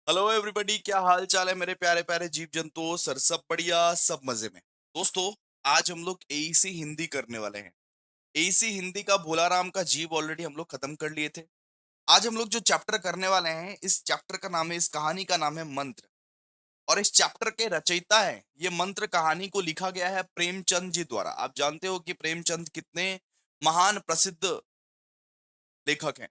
Hello everybody, क्या हाल चाल है मेरे प्यारे प्यारे जीव जंतुओं। सर सब बढ़िया, सब मजे में। दोस्तों, आज हम लोग एईसी हिंदी करने वाले हैं। एईसी हिंदी का भोलाराम का जीव ऑलरेडी हम लोग खत्म कर लिए थे। आज हम लोग जो चैप्टर करने वाले हैं, इस चैप्टर का नाम है, इस कहानी का नाम है मंत्र। और इस चैप्टर के रचयिता है, ये मंत्र कहानी को लिखा गया है प्रेमचंद जी द्वारा। आप जानते हो कि प्रेमचंद कितने महान प्रसिद्ध लेखक हैं।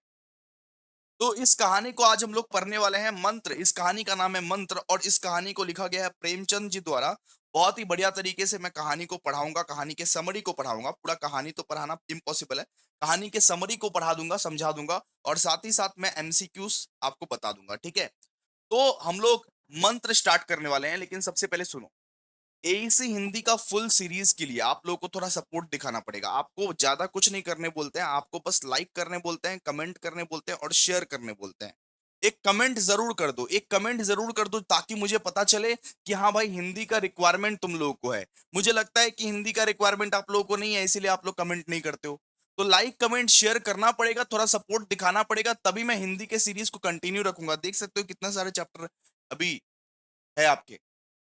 तो इस कहानी को आज हम लोग पढ़ने वाले हैं, मंत्र। इस कहानी का नाम है मंत्र और इस कहानी को लिखा गया है प्रेमचंद जी द्वारा। बहुत ही बढ़िया तरीके से मैं कहानी को पढ़ाऊंगा, कहानी के समरी को पढ़ाऊंगा। पूरा कहानी तो पढ़ाना इम्पॉसिबल है। कहानी के समरी को पढ़ा दूंगा, समझा दूंगा, और साथ ही साथ मैं एमसीक्यूज आपको बता दूंगा। ठीक है, तो हम लोग मंत्र स्टार्ट करने वाले हैं, लेकिन सबसे पहले सुनो। एईसी हिंदी का फुल सीरीज के लिए आप लोगों को थोड़ा सपोर्ट दिखाना पड़ेगा। आपको ज्यादा कुछ नहीं करने बोलते हैं, आपको बस लाइक करने बोलते हैं, कमेंट करने बोलते हैं और शेयर करने बोलते हैं। एक कमेंट जरूर कर दो, एक कमेंट जरूर कर दो, ताकि मुझे पता चले कि हाँ भाई, हिंदी का रिक्वायरमेंट तुम लोगों को है। मुझे लगता है कि हिंदी का रिक्वायरमेंट आप लोगों को नहीं है, इसीलिए आप लोग कमेंट नहीं करते हो। तो लाइक कमेंट शेयर करना पड़ेगा, थोड़ा सपोर्ट दिखाना पड़ेगा, तभी मैं हिंदी के सीरीज को कंटिन्यू रखूंगा। देख सकते हो कितने सारे चैप्टर अभी है आपके।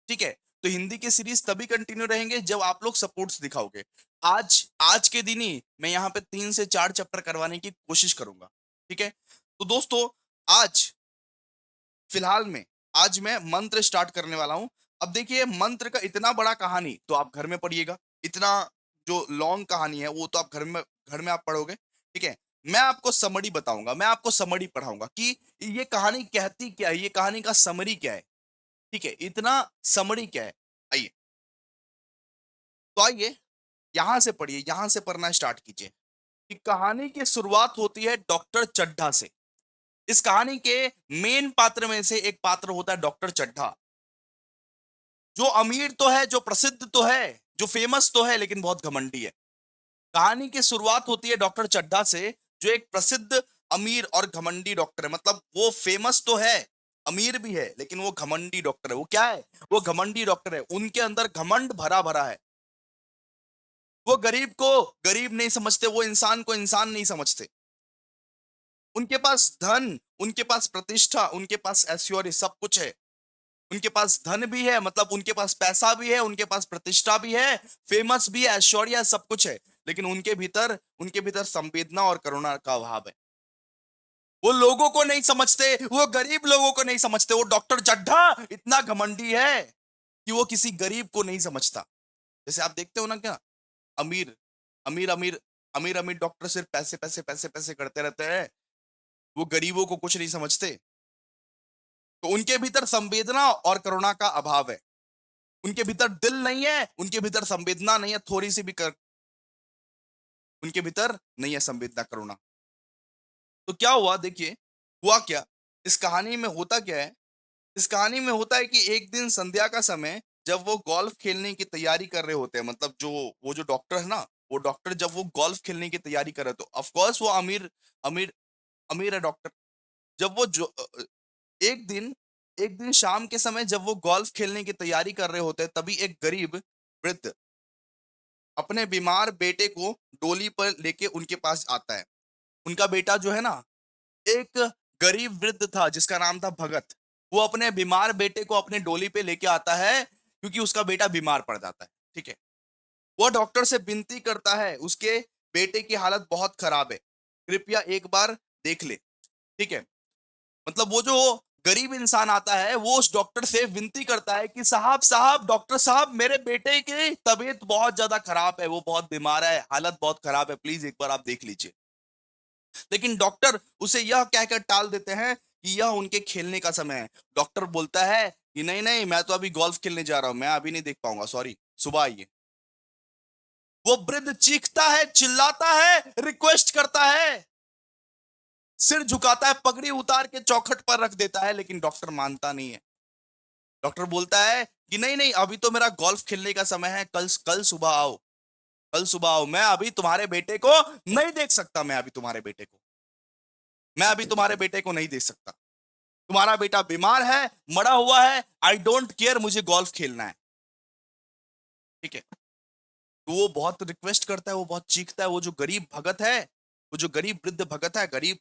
ठीक है, तो हिंदी के सीरीज तभी कंटिन्यू रहेंगे जब आप लोग सपोर्ट्स दिखाओगे। आज आज के दिन ही मैं यहाँ पे 3 से 4 चैप्टर करवाने की कोशिश करूंगा। ठीक है, तो दोस्तों, आज फिलहाल में आज मैं मंत्र स्टार्ट करने वाला हूं। अब देखिए, मंत्र का इतना बड़ा कहानी तो आप घर में पढ़िएगा। इतना जो लॉन्ग कहानी है वो तो आप घर में आप पढ़ोगे। ठीक है, मैं आपको समरी बताऊंगा, मैं आपको समरी पढ़ाऊंगा कि ये कहानी कहती क्या है, ये कहानी का समरी क्या है। ठीक है, इतना समरी क्या है। आइए, तो आइए, यहां से पढ़िए, यहां से पढ़ना स्टार्ट कीजिए कि कहानी की शुरुआत होती है डॉक्टर चड्ढा से। इस कहानी के मेन पात्र में से एक पात्र होता है डॉक्टर चड्ढा, जो अमीर तो है, जो प्रसिद्ध तो है, जो फेमस तो है, लेकिन बहुत घमंडी है। कहानी की शुरुआत होती है डॉक्टर चड्ढा से, जो एक प्रसिद्ध अमीर और घमंडी डॉक्टर है। मतलब वो फेमस तो है, अमीर भी है, लेकिन वो घमंडी डॉक्टर है। वो क्या है? वो घमंडी डॉक्टर है। उनके अंदर घमंड भरा भरा है। वो गरीब को गरीब नहीं समझते, वो इंसान को इंसान नहीं समझते। उनके पास धन, उनके पास प्रतिष्ठा, उनके पास ऐश्वर्य, सब कुछ है। उनके पास धन भी है, मतलब उनके पास पैसा भी है, उनके पास प्रतिष्ठा भी है, फेमस भी है, ऐश्वर्य है, सब कुछ है। लेकिन उनके भीतर संवेदना और करुणा का अभाव है। वो लोगों को नहीं समझते, वो गरीब लोगों को नहीं समझते। वो डॉक्टर चड्ढा इतना घमंडी है कि वो किसी गरीब को नहीं समझता। जैसे आप देखते हो ना, क्या अमीर अमीर अमीर अमीर अमीर डॉक्टर सिर्फ पैसे पैसे पैसे पैसे करते रहते हैं। वो गरीबों को कुछ नहीं समझते। तो उनके भीतर संवेदना और करुणा का अभाव है। उनके भीतर दिल नहीं है, उनके भीतर संवेदना नहीं है, थोड़ी सी भी उनके भीतर नहीं है संवेदना, करुणा। तो क्या हुआ, देखिए, हुआ क्या। इस कहानी में होता क्या है? इस कहानी में होता है कि एक दिन संध्या का समय, जब वो गोल्फ खेलने की तैयारी कर रहे होते हैं, मतलब जो वो जो डॉक्टर है ना, वो डॉक्टर जब वो गोल्फ खेलने की तैयारी कर रहे, तो ऑफ कोर्स वो अमीर अमीर अमीर है डॉक्टर। जब वो एक दिन एक दिन शाम के समय जब वो गोल्फ खेलने की तैयारी कर रहे होते हैं, तभी एक गरीब वृद्ध अपने बीमार बेटे को डोली पर लेके उनके पास आता है। उनका बेटा जो है ना, एक गरीब वृद्ध था जिसका नाम था भगत। वो अपने बीमार बेटे को अपने डोली पे लेके आता है, क्योंकि उसका बेटा बीमार पड़ जाता है। ठीक है, वो डॉक्टर से विनती करता है, उसके बेटे की हालत बहुत खराब है, कृपया एक बार देख ले। ठीक है, मतलब वो जो गरीब इंसान आता है, वो उस डॉक्टर से विनती करता है कि साहब साहब, डॉक्टर साहब, मेरे बेटे की तबीयत बहुत ज्यादा खराब है, वो बहुत बीमार है, हालत बहुत खराब है, प्लीज एक बार आप देख लीजिए। लेकिन डॉक्टर उसे यह कहकर टाल देते हैं कि यह उनके खेलने का समय है। डॉक्टर बोलता है कि नहीं नहीं, मैं तो अभी गोल्फ खेलने जा रहा हूं, मैं अभी नहीं देख पाऊंगा, सॉरी, सुबह आइए। वो वृद्ध चीखता है, चिल्लाता है, रिक्वेस्ट करता है, सिर झुकाता है, पगड़ी उतार के चौखट पर रख देता है, लेकिन डॉक्टर मानता नहीं है। डॉक्टर बोलता है कि नहीं नहीं, अभी तो मेरा गोल्फ खेलने का समय है, कल कल सुबह आओ, कल सुबह आओ, मैं अभी तुम्हारे बेटे को नहीं देख सकता, मैं अभी तुम्हारे बेटे को नहीं देख सकता। तुम्हारा बेटा बीमार है, मरा हुआ है, आई डोंट केयर, मुझे गोल्फ खेलना है। ठीक है, तो वो बहुत रिक्वेस्ट करता है, वो बहुत चीखता है, वो जो गरीब भगत है, वो जो गरीब वृद्ध भगत है, गरीब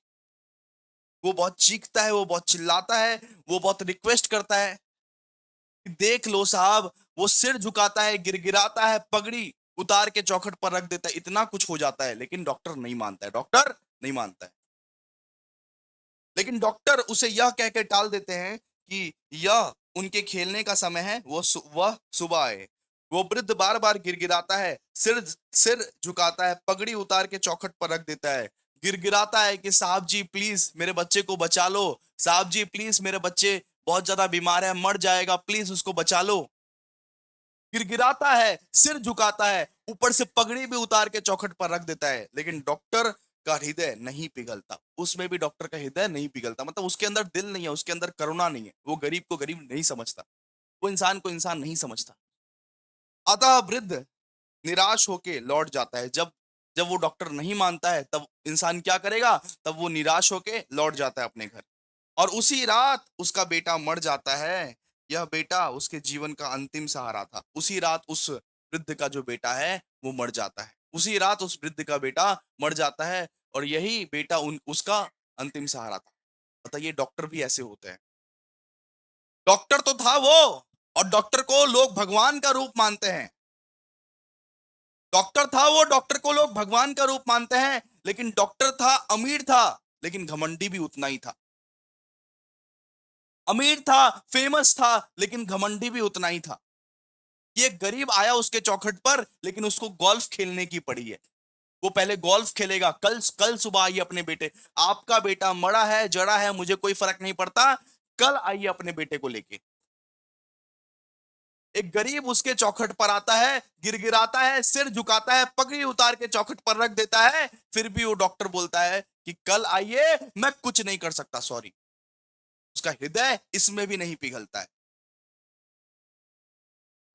वो बहुत चीखता है, वो बहुत चिल्लाता है, वो बहुत रिक्वेस्ट करता है कि देख लो साहब, वो सिर झुकाता है, गिड़गिड़ाता है, पगड़ी उतार के चौखट पर रख देता है, इतना कुछ हो जाता है, लेकिन डॉक्टर नहीं मानता है, डॉक्टर नहीं मानता है। लेकिन डॉक्टर उसे यह कह के टाल देते हैं कि यह उनके खेलने का समय है, वह सुबह आए। वो वृद्ध बार-बार गिड़गिड़ाता है, सिर सिर झुकाता है, पगड़ी उतार के चौखट पर रख देता है। गिड़गिड़ाता है कि साहब जी प्लीज़ मेरे बच्चे को बचा लो, साहब जी प्लीज़ मेरे बच्चे बहुत ज़्यादा बीमार है, मर जाएगा, प्लीज़ उसको बचा लो। गिड़गिड़ाता है, सिर झुकाता है, ऊपर से पगड़ी भी उतार के चौखट पर रख देता है, लेकिन डॉक्टर का हृदय नहीं पिघलता। उसमें भी डॉक्टर का हृदय नहीं पिघलता, मतलब उसके अंदर दिल नहीं है, उसके अंदर करुणा नहीं है। वो गरीब को गरीब नहीं समझता, वो इंसान को इंसान नहीं समझता। अतः वृद्ध निराश होके लौट जाता है। जब जब वो डॉक्टर नहीं मानता है, तब इंसान क्या करेगा? तब वो निराश होके लौट जाता है अपने घर। और उसी रात उसका बेटा मर जाता है। यह बेटा उसके जीवन का अंतिम सहारा था। उसी रात उस वृद्ध का जो बेटा है, वो मर जाता है। उसी रात उस वृद्ध का बेटा मर जाता है और यही बेटा उन उसका अंतिम सहारा था। बताइए डॉक्टर भी ऐसे होते हैं। डॉक्टर तो था वो, और डॉक्टर को लोग भगवान का रूप मानते हैं। डॉक्टर था वो, डॉक्टर को लोग भगवान का रूप मानते हैं, लेकिन डॉक्टर था, अमीर था, लेकिन घमंडी भी उतना ही था। अमीर था, फेमस था, लेकिन घमंडी भी उतना ही था। ये गरीब आया उसके चौखट पर, लेकिन उसको गोल्फ खेलने की पड़ी है। वो पहले गोल्फ खेलेगा, कल कल सुबह आइए अपने बेटे, आपका बेटा मरा है, जड़ा है, मुझे कोई फर्क नहीं पड़ता, कल आइए अपने बेटे को लेके। एक गरीब उसके चौखट पर आता है, गिड़गिड़ाता है, सिर झुकाता है, पगड़ी उतार के चौखट पर रख देता है, फिर भी वो डॉक्टर बोलता है कि कल आइए, मैं कुछ नहीं कर सकता, सॉरी। उसका हृदय इसमें भी नहीं पिघलता है।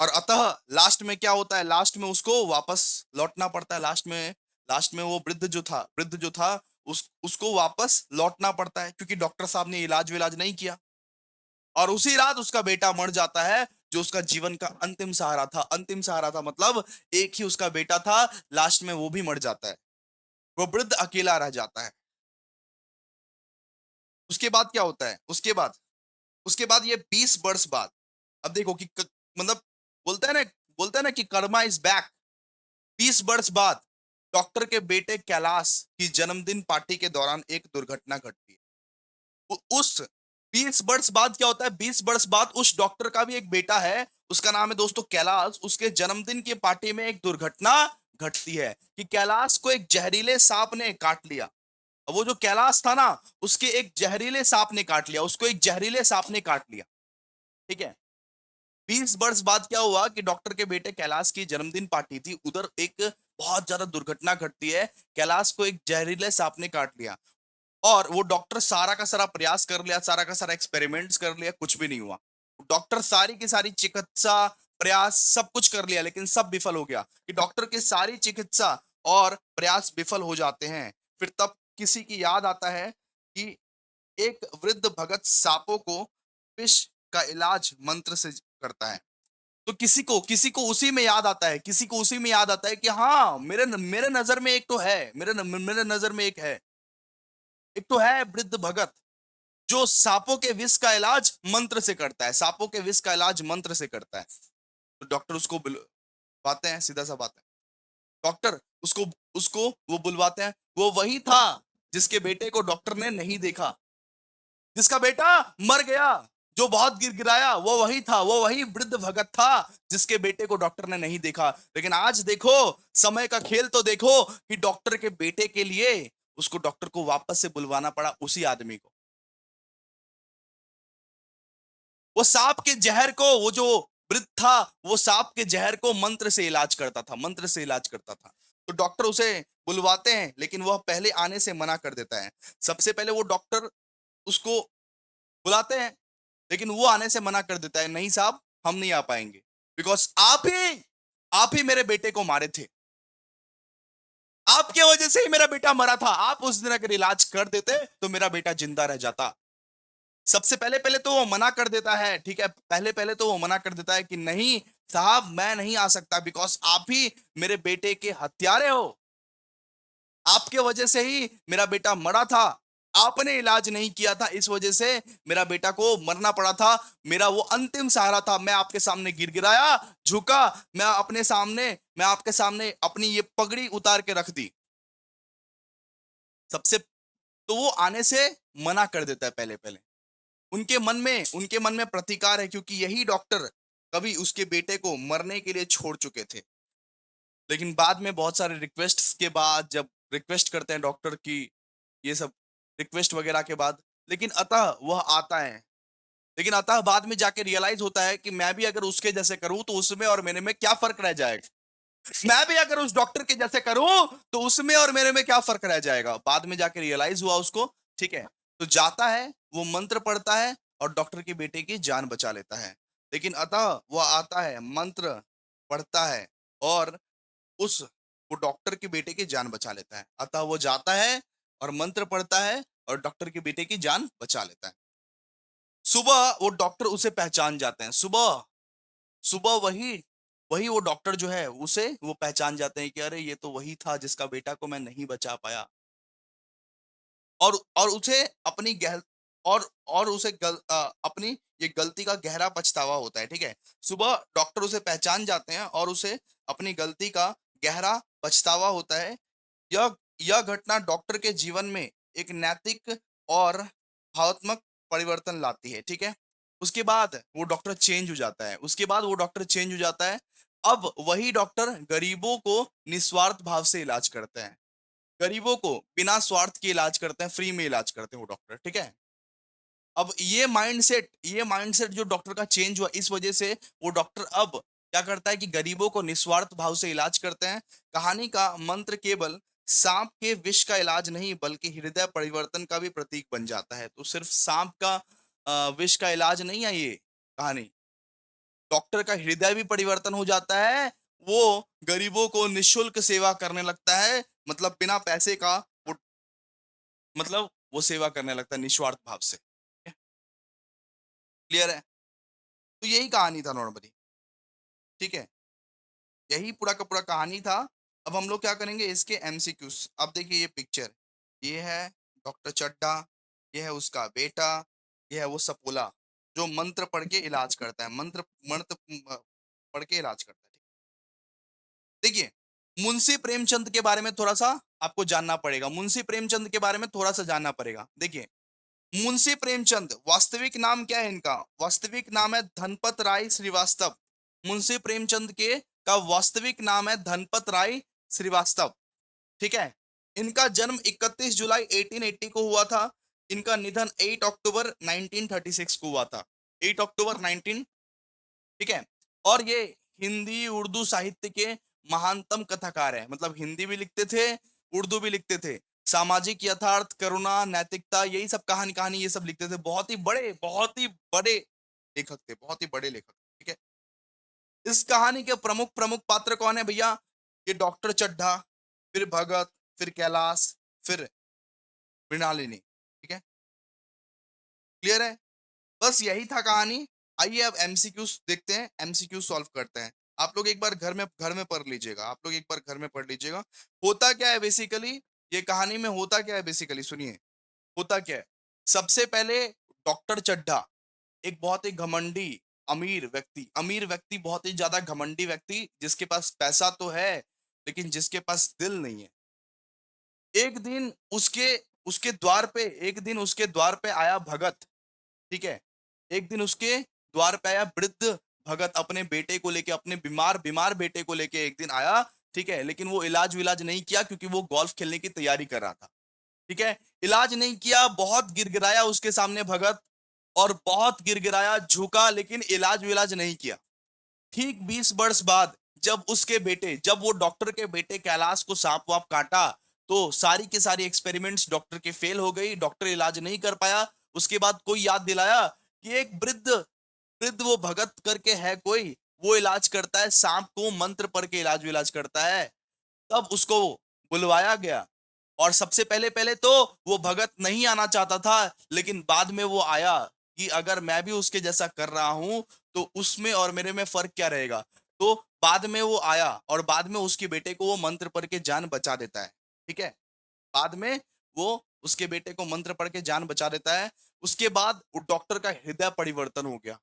और अतः लास्ट में क्या होता है? लास्ट में उसको वापस लौटना पड़ता है। लास्ट में वो वृद्ध जो था, उसको वापस लौटना पड़ता है, क्योंकि डॉक्टर साहब ने इलाज विलाज नहीं किया। और उसी रात उसका बेटा मर जाता है, जो उसका जीवन का अंतिम सहारा था। अंतिम सहारा था मतलब एक ही उसका बेटा था, लास्ट में वो भी मर जाता है। वो वृद्ध अकेला रह जाता है। उसके बाद क्या होता है? उसके बाद ये 20 वर्ष बाद, अब देखो कि मतलब बोलता है ना बोलता है ना कि कर्मा इज बैक। 20 वर्ष बाद डॉक्टर के बेटे कैलाश की जन्मदिन पार्टी के दौरान एक दुर्घटना घटती है। उस 20 वर्ष बाद क्या होता है? 20 वर्ष बाद उस डॉक्टर का भी एक बेटा है, उसका नाम है दोस्तों कैलाश। उसके जन्मदिन की पार्टी में एक दुर्घटना घटती है कि कैलाश को एक जहरीले सांप ने काट लिया। अब वो जो कैलाश था ना, उसके एक जहरीले सांप ने काट लिया, उसको एक जहरीले सांप ने काट लिया। ठीक है। 20 वर्ष बाद क्या हुआ कि डॉक्टर के बेटे कैलाश की जन्मदिन पार्टी थी, उधर एक बहुत ज्यादा दुर्घटना घटती है। कैलाश को एक जहरीले सांप ने काट लिया, और वो डॉक्टर सारा का सारा प्रयास कर लिया, सारा का सारा एक्सपेरिमेंट्स कर लिया, कुछ भी नहीं हुआ। डॉक्टर सारी की सारी चिकित्सा प्रयास सब कुछ कर लिया, लेकिन सब विफल हो गया। कि डॉक्टर की सारी चिकित्सा और प्रयास विफल हो जाते हैं। फिर तब किसी की याद आता है कि एक वृद्ध भगत सांपों को विष का इलाज मंत्र से करता है। तो किसी को उसी में याद आता है, किसी को उसी में याद आता है कि हाँ, मेरे नजर में एक तो है, मेरे नजर में एक तो है वृद्ध भगत, जो सांपों के विष का इलाज मंत्र से करता है, सांपों के विष का इलाज मंत्र से करता है। तो डॉक्टर उसको बुलवाते हैं, सीधा सा बात है। डॉक्टर उसको उसको वो बुलवाते हैं। वो वही था जिसके बेटे को डॉक्टर ने नहीं देखा, जिसका बेटा मर गया, जो बहुत गिड़गिड़ाया, वो वही था, वो वही वृद्ध भगत था जिसके बेटे को डॉक्टर ने नहीं देखा। लेकिन आज देखो, समय का खेल तो देखो कि डॉक्टर के बेटे के लिए उसको डॉक्टर को वापस से बुलवाना पड़ा, उसी आदमी को। वो सांप के जहर को, वो जो वृद्ध था, वो सांप के जहर को मंत्र से इलाज करता था, मंत्र से इलाज करता था। तो डॉक्टर उसे बुलवाते हैं, लेकिन वह पहले आने से मना कर देता है। सबसे पहले वो डॉक्टर उसको बुलाते हैं, लेकिन वो आने से मना कर देता है, नहीं साहब, हम नहीं आ पाएंगे, बिकॉज आप ही मेरे बेटे को मारे थे। आपके वजह से ही मेरा बेटा मरा था। आप उस दिन अगर इलाज कर देते तो मेरा बेटा जिंदा रह जाता। सबसे पहले पहले तो वो मना कर देता है, ठीक है, पहले पहले तो वो मना कर देता है कि नहीं साहब, मैं नहीं आ सकता, बिकॉज आप ही मेरे बेटे के हत्यारे हो। आपके वजह से ही मेरा बेटा मरा था। आपने इलाज नहीं किया था, इस वजह से मेरा बेटा को मरना पड़ा था। मेरा वो अंतिम सहारा था। मैं आपके सामने गिड़गिड़ाया, झुका, मैं आपके सामने अपनी ये पगड़ी उतार के रख दी। सबसे तो वो आने से मना कर देता है पहले-पहले। उनके मन में प्रतिकार है, क्योंकि यही डॉक्टर कभी उसके बेटे को मरने के लिए छोड़ चुके थे। लेकिन बाद में बहुत सारे रिक्वेस्ट्स के बाद, जब रिक्वेस्ट करते हैं डॉक्टर की, ये सब रिक्वेस्ट वगैरह के बाद, लेकिन अतः वह आता है। लेकिन अतः बाद में जाके रियलाइज़ होता है कि मैं भी अगर उसके जैसे करूँ तो उसमें और मेरे में क्या फ़र्क रह जाएगा? मैं भी अगर उस डॉक्टर के जैसे करूँ तो उसमें और मेरे में क्या फ़र्क रह जाएगा? बाद में जाके रियलाइज़ हुआ उसको, ठीक है? तो जाता है, वो मंत्र पढ़ता है और डॉक्टर के बेटे की जान बचा लेता है। लेकिन अतः वो आता है, मंत्र पढ़ता है और उस वो डॉक्टर के बेटे की जान बचा लेता है। अतः वो जाता है और मंत्र पढ़ता है और डॉक्टर के बेटे की जान बचा लेता है। सुबह वो डॉक्टर उसे पहचान जाते हैं। सुबह सुबह वही वही वो डॉक्टर जो है उसे वो पहचान जाते हैं कि अरे ये तो वही था जिसका बेटा को मैं नहीं बचा पाया। और उसे अपनी गहल और उसे अपनी ये गलती का गहरा पछतावा होता है, ठीक है? सुबह डॉक्टर उसे पहचान जाते हैं और उसे अपनी गलती का गहरा पछतावा होता है। यह यह घटना डॉक्टर के जीवन में एक नैतिक और भावनात्मक परिवर्तन लाती है, ठीक है? उसके बाद वो डॉक्टर चेंज हो जाता है। उसके बाद वो डॉक्टर चेंज हो जाता है। अब वही डॉक्टर गरीबों को निस्वार्थ भाव से इलाज करते हैं। गरीबों को बिना स्वार्थ के इलाज करते हैं, फ्री में इलाज करते हैं वो डॉक्टर, ठीक है? अब ये माइंडसेट जो डॉक्टर का चेंज हुआ, इस वजह से वो डॉक्टर अब क्या करता है कि गरीबों को निस्वार्थ भाव से इलाज करते हैं। कहानी का मंत्र केवल सांप के विष का इलाज नहीं, बल्कि हृदय परिवर्तन का भी प्रतीक बन जाता है। तो सिर्फ सांप का विष का इलाज नहीं है ये कहानी। डॉक्टर का हृदय भी परिवर्तन हो जाता है। वो गरीबों को निःशुल्क सेवा करने लगता है, मतलब बिना पैसे का, वो मतलब वो सेवा करने लगता है निस्वार्थ भाव से। क्लियर है? तो यही कहानी था नॉर्मली, ठीक है? यही पूरा का पूरा कहानी था। अब हम लोग क्या करेंगे, इसके एमसीक्यूज़। अब देखिए ये पिक्चर, ये है डॉक्टर चड्ढा, ये है उसका बेटा, ये है वो सपोला, जो मंत्र पढ़ के इलाज करता है। मंत्र मंत्र पढ़ के इलाज करता है। देखिए, मुंशी प्रेमचंद के बारे में थोड़ा-सा आपको जानना पड़ेगा। मुंशी प्रेमचंद के बारे में थोड़ा-सा जानना पड़ेगा। देखिए, मुंशी प्रेमचंद वास्तविक नाम क्या है इनका? वास्तविक नाम है धनपत राय श्रीवास्तव। मुंशी प्रेमचंद के का वास्तविक नाम है धनपत राय श्रीवास्तव, ठीक है? इनका जन्म 31 जुलाई 1880 को हुआ था। इनका निधन 8 अक्टूबर 1936 को हुआ था। 8 अक्टूबर 19, ठीक है? और ये हिंदी, उर्दू साहित्य के महानतम कथाकार हैं। मतलब हिंदी भी लिखते थे, उर्दू भी लिखते थे। सामाजिक यथार्थ, करुणा, नैतिकता, यही सब कहानी-कहानी ये सब लिखते थे। बहुत ही बड़े लेखक थे, बहुत ही बड़े लेखक, ठीक है? इस कहानी के प्रमुख-प्रमुख पात्र कौन है भैया? ये डॉक्टर चड्ढा, फिर भगत, फिर कैलाश, फिर मृणालिनी, ठीक है? क्लियर है? बस यही था कहानी। आइए अब एमसीक्यूज़ देखते हैं, एमसीक्यू सॉल्व करते हैं। आप लोग एक बार घर में पढ़ लीजिएगा, आप लोग एक बार घर में पढ़ लीजिएगा। होता क्या है बेसिकली, ये कहानी में होता क्या है बेसिकली सुनिए, होता क्या है? सबसे पहले डॉक्टर चड्ढा एक बहुत ही घमंडी, अमीर व्यक्ति, बहुत ही ज़्यादा घमंडी व्यक्ति, जिसके पास पैसा तो है, लेकिन जिसके पास दिल नहीं है। एक दिन उसके उसके द्वार पे एक दिन उसके द्वार पे आया भगत, ठीक है? एक दिन उसके द्वार पे आया वृद्ध भगत अपने बेटे को लेके, अपने बीमार बीमार बेटे को लेके एक दिन आया, ठीक है? लेकिन वो इलाज-विलाज नहीं किया, क्योंकि वो गोल्फ खेलने की तैयारी कर रहा था, ठीक है? इलाज नहीं किया, बहुत गिड़गिड़ाया उसके सामने भगत, और बहुत गिड़गिड़ाया, झुका, लेकिन इलाज-विलाज नहीं किया। ठीक 20 वर्ष बाद जब वो डॉक्टर के बेटे कैलाश को सांप-वाप काटा, तो सारी की सारी एक्सपेरिमेंट्स डॉक्टर के फेल हो गई, डॉक्टर इलाज नहीं कर पाया। उसके बाद कोई याद दिलाया कि एक वृद्ध वृद्ध वो भगत करके है कोई, वो इलाज करता है, सांप को मंत्र पढ़ के इलाज-विलाज करता है। तब उसको बुलवाया गया, और सबसे पहले-पहले तो वो भगत नहीं आना चाहता था, लेकिन बाद में वो आया कि अगर मैं भी उसके जैसा कर रहा हूँ, तो उसमें और मेरे में फ़र्क क्या रहेगा? तो बाद में वो आया और बाद में उसके बेटे को वो मंत्र पढ़ के जान बचा देता है, ठीक है? बाद में वो उसके बेटे को मंत्र पढ़ के जान बचा देता है। उसके बाद वो डॉक्टर का हृदय परिवर्तन हो गया,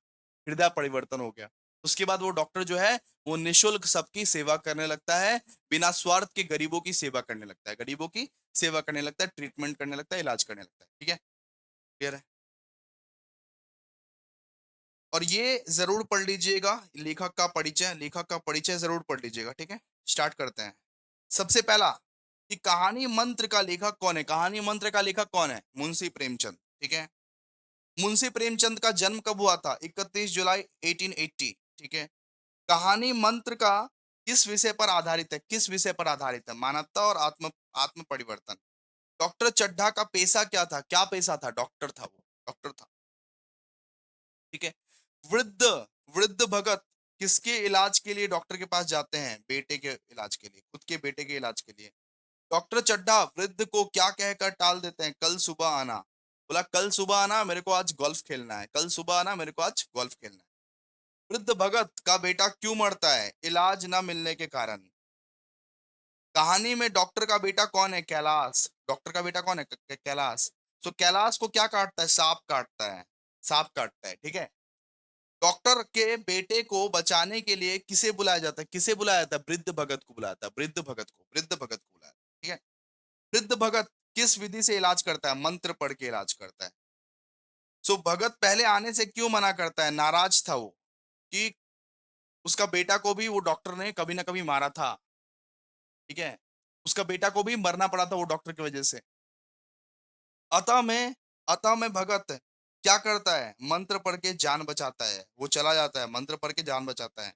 हृदय परिवर्तन हो गया। उसके बाद वो डॉक्टर जो है वो निःशुल्क सबकी सेवा करने लगता है, बिना स्वार्थ के गरीबों की सेवा करने लगता है, गरीबों की सेवा करने लगता है, ट्रीटमेंट करने लगता है, इलाज करने लगता है। ठीक है? क्लियर है? और ये ज़रूर पढ़ लीजिएगा, लेखक का परिचय ज़रूर पढ़ लीजिएगा, ठीक है? स्टार्ट करते हैं। सबसे पहला कि कहानी मंत्र का लेखक कौन है? कहानी मंत्र का लेखक कौन है? मुंशी प्रेमचंद, ठीक है? मुंशी प्रेमचंद का जन्म कब हुआ था? 31 जुलाई 1880, ठीक है? कहानी मंत्र का किस विषय पर आधारित है? किस विषय पर आधारित है? मानवता और आत्म आत्म परिवर्तन। डॉक्टर चड्ढा का पेशा क्या था? क्या पेशा था? डॉक्टर था वो, डॉक्टर था, ठीक है? वृद्ध वृद्ध भगत किसके इलाज के लिए डॉक्टर के पास जाते हैं? बेटे के इलाज के लिए, खुद के बेटे के इलाज के लिए। डॉक्टर चड्ढा वृद्ध को क्या कहकर टाल देते हैं? कल सुबह आना। बोला कल सुबह आना, मेरे को आज गोल्फ खेलना है, कल सुबह आना, मेरे को आज गोल्फ खेलना है। वृद्ध भगत का बेटा क्यों मरता है? इलाज न मिलने के कारण। कहानी में डॉक्टर का बेटा कौन है? कैलाश। डॉक्टर का बेटा कौन है? कैलाश। तो कैलाश को क्या काटता है? सांप काटता है, सांप काटता है, ठीक है? डॉक्टर के बेटे को बचाने के लिए किसे बुलाया जाता है? किसे बुलाया जाता है? वृद्ध भगत को बुलाया जाता है, वृद्ध भगत को बुलाया जाता है, ठीक है? वृद्ध भगत किस विधि से इलाज करता है? मंत्र पढ़ के इलाज करता है। सो भगत पहले आने से क्यों मना करता है? नाराज था वो कि उसका बेटा को भी वो डॉक्टर ने कभी ना कभी मारा था, ठीक है? उसका बेटा को भी मरना पड़ा था वो डॉक्टर की वजह से। अतः में अतः में भगत क्या करता है? मंत्र पढ़ के जान बचाता है, वो चला जाता है, मंत्र पढ़ के जान बचाता है।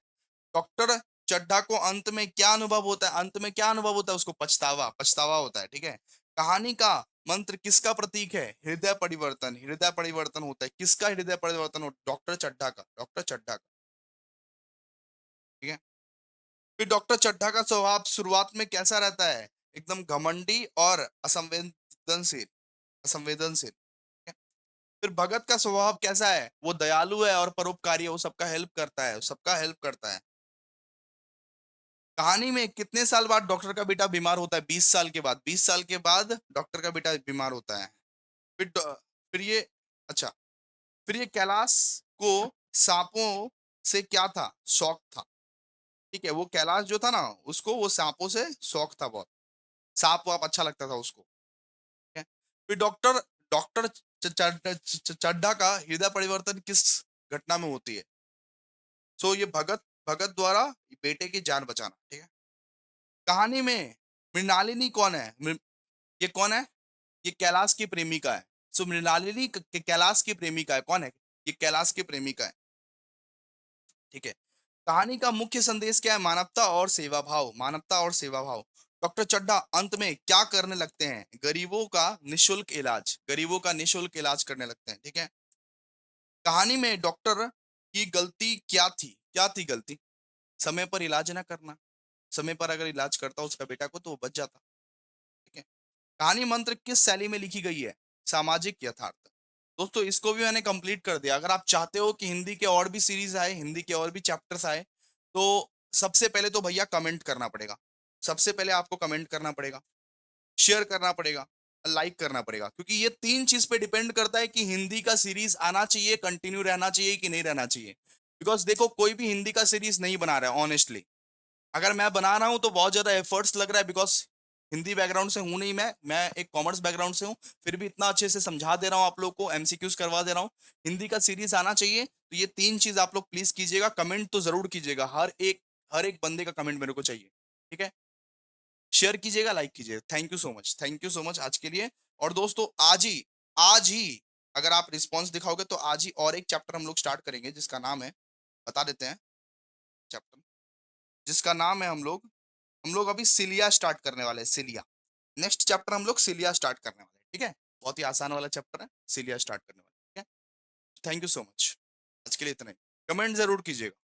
डॉक्टर चड्ढा को अंत में क्या अनुभव होता है? अंत में क्या अनुभव होता है? उसको पछतावा, पछतावा होता है, ठीक है? कहानी का मंत्र किसका प्रतीक है? हृदय परिवर्तन, हृदय परिवर्तन होता है। किसका हृदय परिवर्तन होता है? डॉक्टर चड्ढा का, डॉक्टर चड्ढा का, ठीक है? फिर डॉक्टर चड्ढा का स्वभाव शुरुआत में कैसा रहता है? एकदम घमंडी और असंवेदनशील, असंवेदनशील, ठीक है? फिर भगत का स्वभाव कैसा है? वो दयालु है और परोपकारी है, वो सबका हेल्प करता है, सबका हेल्प करता है। कहानी में कितने साल बाद डॉक्टर का बेटा बीमार होता है? 20 साल के बाद, 20 साल के बाद डॉक्टर का बेटा बीमार होता है। फिर फिर ये अच्छा, फिर ये कैलाश को सांपों से क्या था? शौक था, ठीक है? वो कैलाश जो था ना, उसको वो सांपों से शौक था बहुत, सांप वाप अच्छा लगता था उसको, ठीक है? फिर डॉक्टर डॉक्टर चड्ढा का हृदय परिवर्तन किस घटना में होती है? सो ये भगत भगत द्वारा बेटे की जान बचाना, ठीक है? कहानी में मृणालिनी कौन है? ये कौन है? ये कैलाश की प्रेमिका है। सो मृणालिनी कैलाश की प्रेमिका है। कौन है? ये कैलाश की प्रेमिका है, ठीक है? कहानी का मुख्य संदेश क्या है? मानवता और सेवा भाव, मानवता और सेवा भाव। डॉक्टर चड्ढा अंत में क्या करने लगते हैं? गरीबों का निःशुल्क इलाज, गरीबों का निःशुल्क इलाज करने लगते हैं, ठीक है? कहानी में डॉक्टर की गलती क्या थी? क्या थी गलती? समय पर इलाज ना करना। समय पर अगर इलाज करता उसका बेटा को तो वो बच जाता, ठीक है? कहानी मंत्र किस शैली में लिखी गई है? सामाजिक यथार्थ। दोस्तों इसको भी मैंने कंप्लीट कर दिया। अगर आप चाहते हो कि हिंदी के और भी सीरीज आए, हिंदी के और भी चैप्टर्स आए, तो सबसे पहले तो भैया कमेंट करना पड़ेगा। सबसे पहले आपको कमेंट करना पड़ेगा, शेयर करना पड़ेगा, लाइक करना पड़ेगा, क्योंकि ये तीन चीज पे डिपेंड करता है कि हिंदी का सीरीज आना चाहिए, कंटिन्यू रहना चाहिए कि नहीं रहना चाहिए। बिकॉज देखो कोई भी हिंदी का सीरीज नहीं बना रहा है ऑनेस्टली। अगर मैं बना रहा हूँ तो बहुत ज्यादा एफर्ट्स लग रहा है, बिकॉज हिंदी बैकग्राउंड से हूं नहीं मैं एक कॉमर्स बैकग्राउंड से हूँ। फिर भी इतना अच्छे से समझा दे रहा हूँ आप लोग को, एमसीक्यूज करवा दे रहा हूँ। हिंदी का सीरीज आना चाहिए, तो ये तीन चीज आप लोग प्लीज कीजिएगा। कमेंट तो जरूर कीजिएगा, हर एक बंदे का कमेंट मेरे को चाहिए, ठीक है? शेयर कीजिएगा, लाइक कीजिएगा। Thank you so much, thank you so much आज के लिए। और दोस्तों आज ही अगर आप रिस्पॉन्स दिखाओगे तो आज ही और एक चैप्टर हम लोग स्टार्ट करेंगे, जिसका नाम है, बता देते हैं चैप्टर, जिसका नाम है, हम लोग अभी सिलिया स्टार्ट करने वाले हैं, सिलिया। नेक्स्ट चैप्टर हम लोग सिलिया स्टार्ट करने वाले हैं, ठीक है? बहुत ही आसान वाला चैप्टर है, सिलिया स्टार्ट करने वाले हैं, ठीक है? Thank you so much. आज के लिए इतना ही। कमेंट जरूर कीजिएगा।